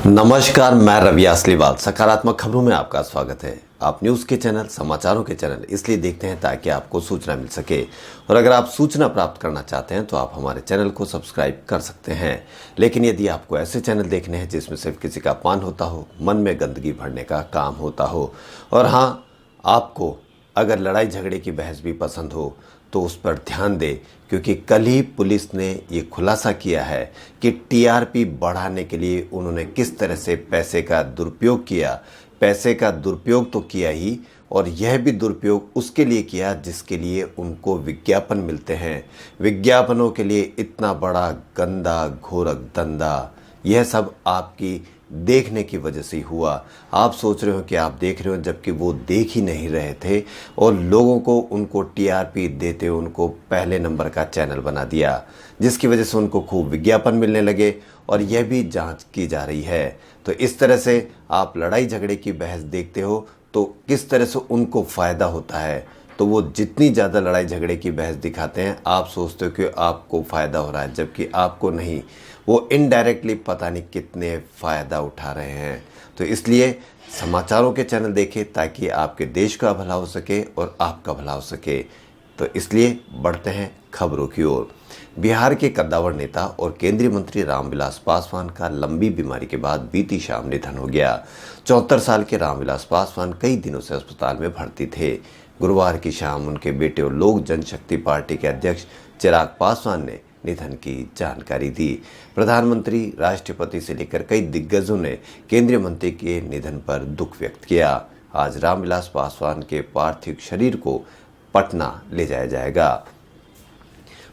नमस्कार, मैं रवि असलीवाल। सकारात्मक खबरों में आपका स्वागत है। आप न्यूज़ के चैनल, समाचारों के चैनल इसलिए देखते हैं ताकि आपको सूचना मिल सके, और अगर आप सूचना प्राप्त करना चाहते हैं तो आप हमारे चैनल को सब्सक्राइब कर सकते हैं। लेकिन यदि आपको ऐसे चैनल देखने हैं जिसमें सिर्फ किसी का अपमान होता हो, मन में गंदगी भरने का काम होता हो, और हाँ, आपको अगर लड़ाई झगड़े की बहस भी पसंद हो तो उस पर ध्यान दें, क्योंकि कल ही पुलिस ने ये खुलासा किया है कि टीआरपी बढ़ाने के लिए उन्होंने किस तरह से पैसे का दुरुपयोग किया। पैसे का दुरुपयोग तो किया ही, और यह भी दुरुपयोग उसके लिए किया जिसके लिए उनको विज्ञापन मिलते हैं। विज्ञापनों के लिए इतना बड़ा गंदा घोरक धंधा, यह सब आपकी देखने की वजह से हुआ। आप सोच रहे हो कि आप देख रहे हो, जबकि वो देख ही नहीं रहे थे, और लोगों को उनको टीआरपी देते उनको पहले नंबर का चैनल बना दिया, जिसकी वजह से उनको खूब विज्ञापन मिलने लगे, और यह भी जांच की जा रही है। तो इस तरह से आप लड़ाई झगड़े की बहस देखते हो तो किस तरह से उनको फ़ायदा होता है। तो वो जितनी ज़्यादा लड़ाई झगड़े की बहस दिखाते हैं, आप सोचते हो कि आपको फ़ायदा हो रहा है, जबकि आपको नहीं, वो इनडायरेक्टली पता नहीं कितने फ़ायदा उठा रहे हैं। तो इसलिए समाचारों के चैनल देखें ताकि आपके देश का भला हो सके और आपका भला हो सके। तो इसलिए बढ़ते हैं खबरों की ओर। बिहार के कद्दावर नेता और केंद्रीय मंत्री रामविलास पासवान का लंबी बीमारी के बाद बीती शाम निधन हो गया। 74 साल के रामविलास पासवान कई दिनों से अस्पताल में भर्ती थे। गुरुवार की शाम उनके बेटे और लोक जनशक्ति पार्टी के अध्यक्ष चिराग पासवान ने निधन की जानकारी दी। प्रधानमंत्री, राष्ट्रपति से लेकर कई दिग्गजों ने केंद्रीय मंत्री के निधन पर दुख व्यक्त किया। आज रामविलास पासवान के पार्थिव शरीर को पटना ले जाया जाएगा।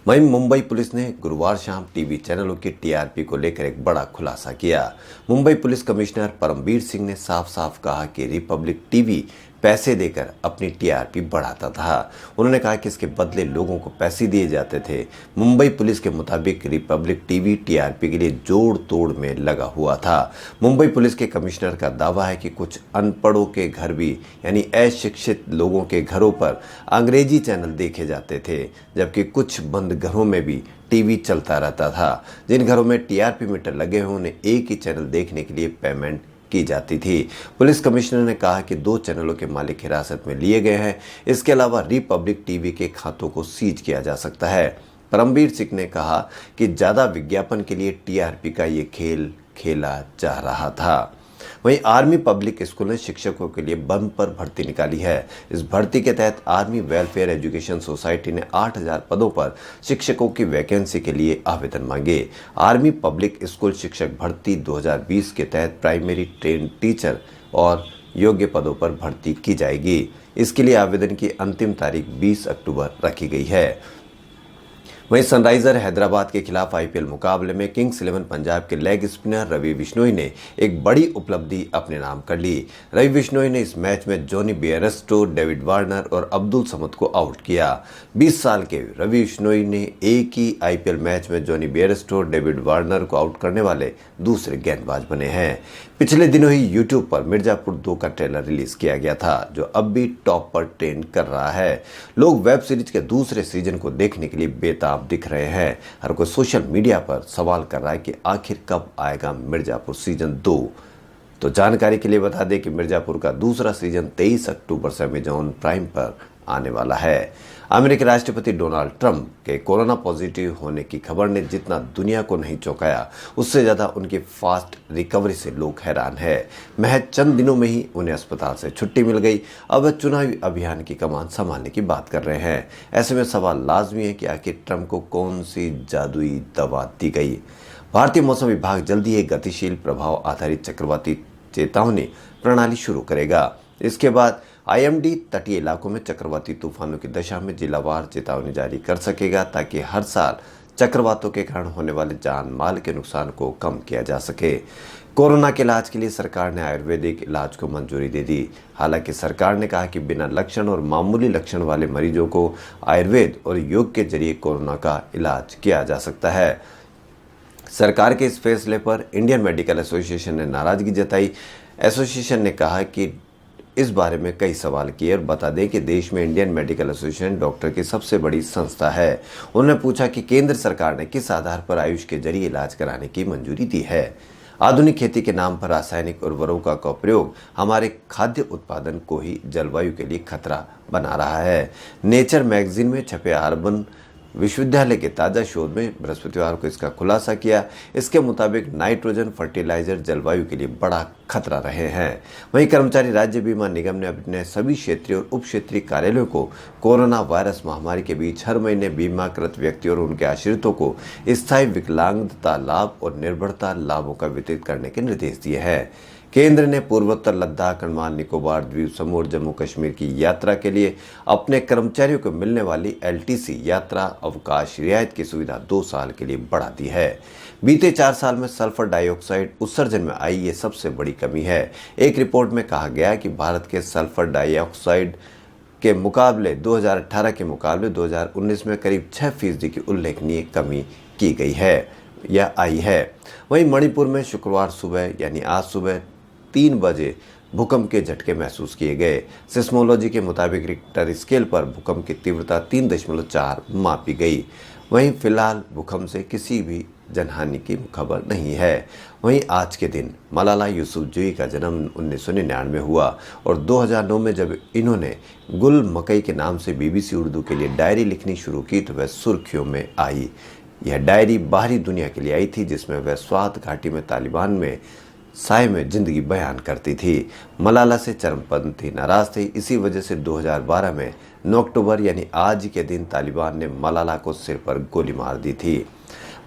वहीं मुंबई पुलिस ने गुरुवार शाम टीवी चैनलों की टीआरपी को लेकर एक बड़ा खुलासा किया। मुंबई पुलिस कमिश्नर परमबीर सिंह ने साफ साफ कहा कि रिपब्लिक टीवी पैसे देकर अपनी टीआरपी बढ़ाता था। उन्होंने कहा कि इसके बदले लोगों को पैसे दिए जाते थे। मुंबई पुलिस के मुताबिक रिपब्लिक टीवी टीआरपी के लिए जोड़ तोड़ में लगा हुआ था। मुंबई पुलिस के कमिश्नर का दावा है कि कुछ अनपढ़ों के घर भी, यानी अशिक्षित लोगों के घरों पर अंग्रेजी चैनल देखे जाते थे, जबकि कुछ बंद घरों में भी टीवी चलता रहता था। जिन घरों में टीआरपी मीटर लगे हुए, उन्हें एक ही चैनल देखने के लिए पेमेंट की जाती थी। पुलिस कमिश्नर ने कहा कि 2 चैनलों के मालिक हिरासत में लिए गए हैं। इसके अलावा रिपब्लिक टीवी के खातों को सीज किया जा सकता है। परमबीर सिंह ने कहा कि ज्यादा विज्ञापन के लिए टीआरपी का ये खेल खेला जा रहा था। वहीं आर्मी पब्लिक स्कूल ने शिक्षकों के लिए बम्पर भर्ती निकाली है। इस भर्ती के तहत आर्मी वेलफेयर एजुकेशन सोसाइटी ने 8000 पदों पर शिक्षकों की वैकेंसी के लिए आवेदन मांगे। आर्मी पब्लिक स्कूल शिक्षक भर्ती 2020 के तहत प्राइमरी ट्रेन टीचर और योग्य पदों पर भर्ती की जाएगी। इसके लिए आवेदन की अंतिम तारीख 20 अक्टूबर रखी गई है। वहीं सनराइजर हैदराबाद के खिलाफ आईपीएल मुकाबले में किंग्स 11 पंजाब के लेग स्पिनर रवि बिश्नोई ने एक बड़ी उपलब्धि अपने नाम कर ली। रवि बिश्नोई ने इस मैच में जॉनी बेयरस्टो, डेविड वार्नर और अब्दुल समद को आउट किया। 20 साल के रवि बिश्नोई ने एक ही आईपीएल मैच में जॉनी बेयरस्टो, डेविड वार्नर को आउट करने वाले दूसरे गेंदबाज बने हैं। पिछले दिनों ही यूट्यूब पर मिर्जापुर 2 का ट्रेलर रिलीज किया गया था, जो अब भी टॉप पर ट्रेंड कर रहा है। लोग वेब सीरीज के दूसरे सीजन को देखने के लिए बेताब दिख रहे हैं। हर कोई सोशल मीडिया पर सवाल कर रहा है कि आखिर कब आएगा मिर्जापुर सीजन 2। तो जानकारी के लिए बता दें कि मिर्जापुर का दूसरा सीजन 23 अक्टूबर से अमेजॉन प्राइम पर आने वाला है। अमेरिकी राष्ट्रपति डोनाल्ड ट्रंप के कोरोना पॉजिटिव होने की खबर ने जितना दुनिया को नहीं चौंकाया, उससे ज़्यादा उनकी फास्ट रिकवरी से लोग हैरान हैं। महज चंद दिनों में ही उन्हें अस्पताल से छुट्टी मिल गई। अब वह चुनावी अभियान की कमान संभालने की बात कर रहे हैं। ऐसे में सवाल लाजमी है कि आखिर ट्रंप को कौन सी जादुई दवा दी गई। भारतीय मौसम विभाग जल्दी एक गतिशील प्रभाव आधारित चक्रवाती चेतावनी प्रणाली शुरू करेगा। इसके बाद आईएमडी तटीय इलाकों में चक्रवाती तूफानों की दशा में जिलावार चेतावनी जारी कर सकेगा, ताकि हर साल चक्रवातों के कारण होने वाले जान माल के नुकसान को कम किया जा सके। कोरोना के इलाज के लिए सरकार ने आयुर्वेदिक इलाज को मंजूरी दे दी। हालांकि सरकार ने कहा कि बिना लक्षण और मामूली लक्षण वाले मरीजों को आयुर्वेद और योग के जरिए कोरोना का इलाज किया जा सकता है। सरकार के इस फैसले पर इंडियन मेडिकल एसोसिएशन ने नाराजगी जताई। एसोसिएशन ने कहा कि इस बारे में कई सवाल किए, और बता दें कि देश में इंडियन मेडिकल एसोसिएशन डॉक्टर की सबसे बड़ी संस्था है। उन्होंने पूछा कि केंद्र सरकार ने किस आधार पर आयुष के जरिए इलाज कराने की मंजूरी दी है। आधुनिक खेती के नाम पर रासायनिक उर्वरकों का प्रयोग हमारे खाद्य उत्पादन को ही जलवायु के लिए खतरा बना रहा है। नेचर मैगजीन में छपे हार्वर्ड विश्वविद्यालय के ताजा शोध में बृहस्पतिवार को इसका खुलासा किया। इसके मुताबिक नाइट्रोजन फर्टिलाइजर जलवायु के लिए बड़ा खतरा रहे हैं। वहीं कर्मचारी राज्य बीमा निगम ने अपने सभी क्षेत्रीय और उप क्षेत्रीय कार्यालयों को कोरोना वायरस महामारी के बीच हर महीने बीमाकृत व्यक्तियों और उनके आश्रितों को स्थायी विकलांगता लाभ और निर्भरता लाभों का वितरित करने के निर्देश दिए हैं। केंद्र ने पूर्वोत्तर लद्दाख, अंडमान निकोबार द्वीप समूह और जम्मू कश्मीर की यात्रा के लिए अपने कर्मचारियों को मिलने वाली एलटीसी यात्रा अवकाश रियायत की सुविधा 2 साल के लिए बढ़ा दी है। बीते 4 साल में सल्फर डाइऑक्साइड उत्सर्जन में आई ये सबसे बड़ी कमी है। एक रिपोर्ट में कहा गया कि भारत के सल्फर डाइऑक्साइड के मुकाबले 2018 के मुकाबले 2019 में करीब 6% की उल्लेखनीय कमी की गई है या आई है। वहीं मणिपुर में शुक्रवार सुबह यानी आज सुबह 3 बजे भूकंप के झटके महसूस किए गए। सिस्मोलॉजी के मुताबिक रिक्टर स्केल पर भूकंप की तीव्रता 3.4 मापी गई। वहीं फिलहाल भूकंप से किसी भी जनहानि की खबर नहीं है। वहीं आज के दिन मलाला यूसुफजई का जन्म 1999 में हुआ और 2009 में जब इन्होंने गुल मकई के नाम से BBC उर्दू के लिए डायरी लिखनी शुरू की तो वह सुर्खियों में आई। यह डायरी बाहरी दुनिया के लिए आई थी, जिसमें वह स्वात घाटी में तालिबान में साय में जिंदगी बयान करती थी। मलाला से चरमपंथी नाराज थे। इसी वजह से 2012 में 9 अक्टूबर यानी आज के दिन तालिबान ने मलाला को सिर पर गोली मार दी थी।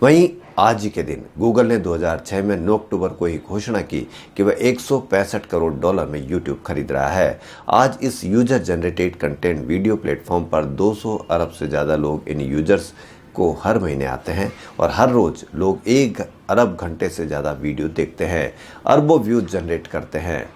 वहीं आज ही के दिन गूगल ने 2006 में 9 अक्टूबर को ही घोषणा की कि वह $165 करोड़ में यूट्यूब खरीद रहा है। आज इस user generated content video platform पर 200 अरब से ज़्यादा लोग इन यूजर्स को हर महीने आते हैं और हर रोज लोग 1 अरब घंटे से ज़्यादा वीडियो देखते हैं, अरबों व्यूज जनरेट करते हैं।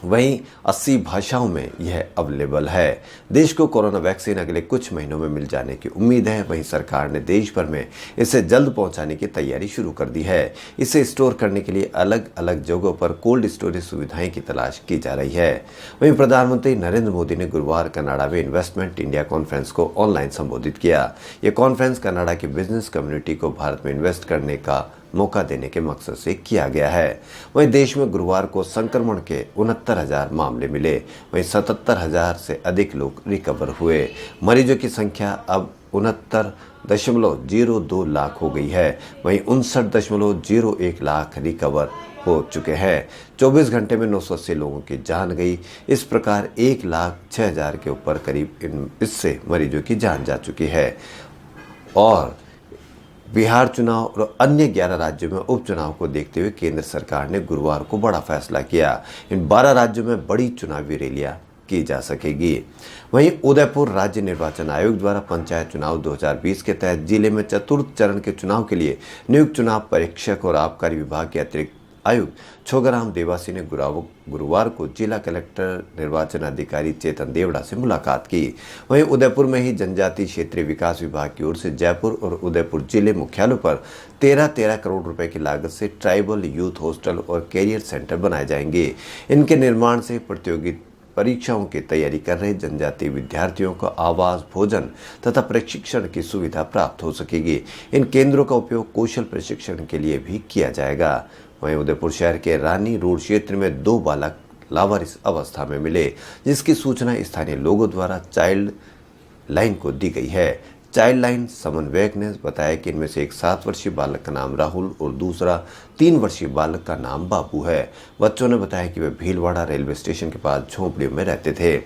वहीं 80 भाषाओं में यह अवेलेबल है। देश को कोरोना वैक्सीन अगले कुछ महीनों में मिल जाने की उम्मीद है। वहीं सरकार ने देश भर में इसे जल्द पहुंचाने की तैयारी शुरू कर दी है। इसे स्टोर करने के लिए अलग अलग जगहों पर कोल्ड स्टोरेज सुविधाएं की तलाश की जा रही है। वहीं प्रधानमंत्री नरेंद्र मोदी ने गुरुवार कनाडा में इन्वेस्टमेंट इंडिया कॉन्फ्रेंस को ऑनलाइन संबोधित किया। यह कॉन्फ्रेंस कनाडा की बिजनेस कम्युनिटी को भारत में इन्वेस्ट करने का मौका देने के मकसद से किया गया है। वहीं देश में गुरुवार को संक्रमण के 69,000 मामले मिले। वहीं 77,000 से अधिक लोग रिकवर हुए। मरीजों की संख्या अब 69.02 लाख हो गई है। वहीं 59.01 लाख रिकवर हो चुके हैं। 24 घंटे में 980 लोगों की जान गई। इस प्रकार 1,06,000 के ऊपर करीब इससे मरीजों की जान जा चुकी है। और बिहार चुनाव और अन्य 11 राज्यों में उपचुनाव को देखते हुए केंद्र सरकार ने गुरुवार को बड़ा फैसला किया। इन 12 राज्यों में बड़ी चुनावी रैलियां की जा सकेगी। वहीं उदयपुर राज्य निर्वाचन आयोग द्वारा पंचायत चुनाव 2020 के तहत जिले में चतुर्थ चरण के चुनाव के लिए नियुक्त चुनाव परीक्षक और आबकारी विभाग के अतिरिक्त आयुक्त छोगाराम देवासी ने गुरुवार को जिला कलेक्टर निर्वाचन अधिकारी चेतन देवड़ा से मुलाकात की। वहीं उदयपुर में ही जनजातीय क्षेत्रीय विकास विभाग की ओर से जयपुर और उदयपुर जिले मुख्यालयों पर 13 करोड़ रुपए की लागत से ट्राइबल यूथ हॉस्टल और कैरियर सेंटर बनाए जाएंगे। इनके निर्माण से प्रतियोगी परीक्षाओं की तैयारी कर रहे जनजातीय विद्यार्थियों को आवास, भोजन तथा प्रशिक्षण की सुविधा प्राप्त हो सकेगी। इन केंद्रों का उपयोग कौशल प्रशिक्षण के लिए भी किया जाएगा। वहीं उदयपुर शहर के रानी रोड क्षेत्र में 2 बालक लावारिस अवस्था में मिले, जिसकी सूचना स्थानीय लोगों द्वारा चाइल्ड लाइन को दी गई है। चाइल्ड लाइन समन्वयक ने बताया कि इनमें से एक 7 वर्षीय बालक का नाम राहुल और दूसरा 3 वर्षीय बालक का नाम बाबू है। बच्चों ने बताया कि वे भीलवाड़ा रेलवे स्टेशन के पास झोंपड़ियों में रहते थे।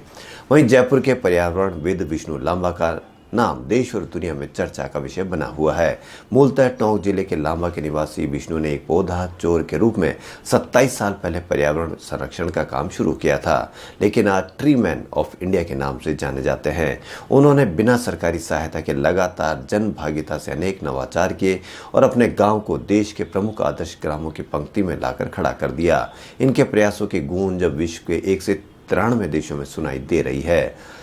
वहीं जयपुर के पर्यावरणविद विष्णु लांबा का नाम देश और दुनिया में चर्चा का विषय बना हुआ है। मूलतः टोंक जिले के लांबा के निवासी विष्णु ने एक पौधा चोर के रूप में 27 साल पहले पर्यावरण संरक्षण का काम शुरू किया था, लेकिन आज ट्री मैन ऑफ इंडिया के नाम से जाने जाते हैं। उन्होंने बिना सरकारी सहायता के लगातार जन भागीदारी से अनेक नवाचार किए और अपने गांव को देश के प्रमुख आदर्श ग्रामों की पंक्ति में लाकर खड़ा कर दिया। इनके प्रयासों की गूंज अब विश्व के 193 देशों में सुनाई दे रही है।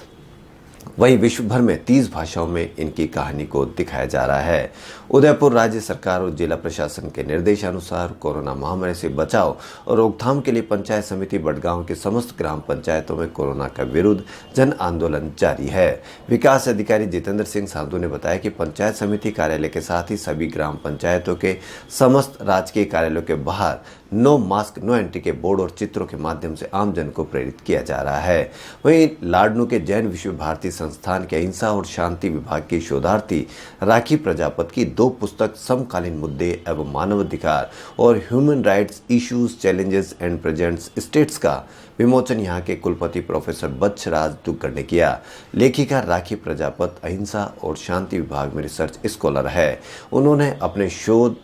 वहीं विश्व भर में 30 भाषाओं में इनकी कहानी को दिखाया जा रहा है। उदयपुर राज्य सरकार और जिला प्रशासन के निर्देशानुसार कोरोना महामारी से बचाव और रोकथाम के लिए पंचायत समिति बड़गांव के समस्त ग्राम पंचायतों में कोरोना का विरुद्ध जन आंदोलन जारी है। विकास अधिकारी जितेंद्र सिंह साधु ने बताया कि पंचायत समिति कार्यालय के साथ ही सभी ग्राम पंचायतों के समस्त राजकीय कार्यालयों के बाहर नो मास्क नो एंट्री के बोर्ड और चित्रों के माध्यम से आमजन को प्रेरित किया जा रहा है। वहीं लाडनू के जैन विश्व भारती संस्थान के अहिंसा और शांति विभाग की शोधार्थी राखी प्रजापत की 2 पुस्तक समकालीन मुद्दे एवं मानवाधिकार और human rights issues challenges and presents states का विमोचन यहाँ के कुलपति प्रोफेसर बच्छराज दुग्गड़ ने किया। लेखिका राखी प्रजापत अहिंसा और शांति विभाग में रिसर्च स्कॉलर है। उन्होंने अपने शोध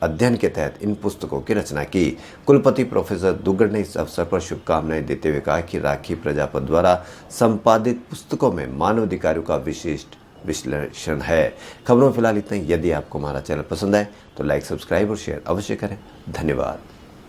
अध्ययन के तहत इन पुस्तकों की रचना की। कुलपति प्रोफेसर दुग्गड़ ने इस अवसर पर शुभकामनाएं देते हुए कहा कि राखी प्रजापत द्वारा संपादित पुस्तकों में मानवाधिकारों का विशिष्ट विश्लेषण है। खबरों में फिलहाल इतना ही। यदि आपको हमारा चैनल पसंद आए तो लाइक, सब्सक्राइब और शेयर अवश्य करें। धन्यवाद।